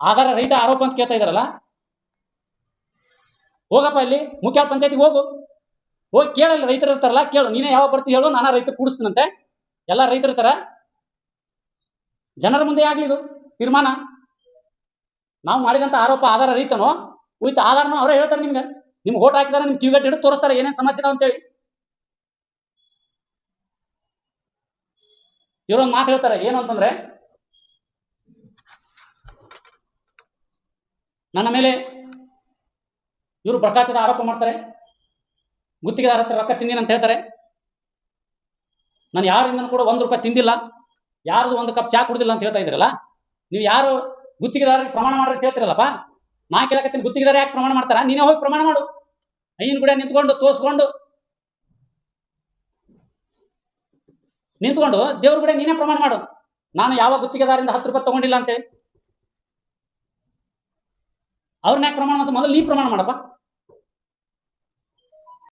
ಆಧಾರ ರಹಿತ ಆರೋಪ ಅಂತ ಕೇಳ್ತಾ ಇದಾರಲ್ಲ, ಹೋಗಪ್ಪ ಇಲ್ಲಿ ಮುಖ್ಯ ಪಂಚಾಯತಿಗೆ ಹೋಗು, ಹೋಗಿ ಕೇಳಲ್ಲ. ರೈತರು ಇರ್ತಾರಲ್ಲ, ಕೇಳು. ನೀನೇ ಯಾವ ಬರ್ತಿ ಹೇಳು, ನಾನಾ ರೈತರು ಕೂಡಿಸ್ತೀನಂತೆ. ಎಲ್ಲ ರೈತರು ಇರ್ತಾರ. ಜನರ ಮುಂದೆ ಆಗ್ಲಿ ಇದು ತೀರ್ಮಾನ. ನಾವು ಮಾಡಿದಂತ ಆರೋಪ ಆಧಾರ ರಹಿತನೋ ಉಳಿತ ಆಧಾರನೋ ಅವರೇ ಹೇಳ್ತಾರೆ. ನಿಮ್ಗೆ ಓಟ್ ಹಾಕಿದಾರೆ, ನಿಮ್ ಕಿವಿಗಟ್ಟು ಹಿಡಿದು ತೋರಿಸ್ತಾರೆ ಏನೇನು ಸಮಸ್ಯೆ ಇದಾವ ಅಂತೇಳಿ. ಇವರೊಂದು ಮಾತು ಹೇಳ್ತಾರೆ, ಏನು ಅಂತಂದ್ರೆ, ನನ್ನ ಮೇಲೆ ಇವರು ಭ್ರಷ್ಟಾಚಾರದ ಆರೋಪ ಮಾಡ್ತಾರೆ, ಗುತ್ತಿಗೆದಾರ ಹತ್ರ ರೊಕ್ಕ ತಿಂದಿನ ಅಂತ ಹೇಳ್ತಾರೆ. ನಾನು ಯಾರಿಂದ ಕೂಡ ₹1 ತಿಂದಿಲ್ಲ, ಯಾರ್ದು 1 ಕಪ್ ಚಾ ಕುಡಿದಿಲ್ಲ ಅಂತ ಹೇಳ್ತಾ ಇದ್ದೀರಲ್ಲ. ನೀವು ಯಾರು ಗುತ್ತಿಗೆದಾರರಿಗೆ ಪ್ರಮಾಣ ಮಾಡ್ರಿ ಅಂತ ಹೇಳ್ತಿರಲ್ಲಪ್ಪ. ನಾ ಕೇಳಕತ್ತೀನಿ, ಗುತ್ತಿಗೆದಾರ ಯಾಕೆ ಪ್ರಮಾಣ ಮಾಡ್ತಾರ? ನೀನೇ ಹೋಗಿ ಪ್ರಮಾಣ ಮಾಡು. ಐನ್ ಕೂಡ ನಿಂತ್ಕೊಂಡು ದೇವ್ರ ಕೂಡ ನೀನೇ ಪ್ರಮಾಣ ಮಾಡು, ನಾನು ಯಾವ ಗುತ್ತಿಗೆದಾರಿಂದ ₹10 ತಗೊಂಡಿಲ್ಲ ಅಂತೇಳಿ. ಅವ್ರನ್ನ ಯಾಕೆ ಪ್ರಮಾಣ ಮಾಡ್ತಾ? ಮೊದಲು ನೀ ಪ್ರಮಾಣ ಮಾಡಪ್ಪ.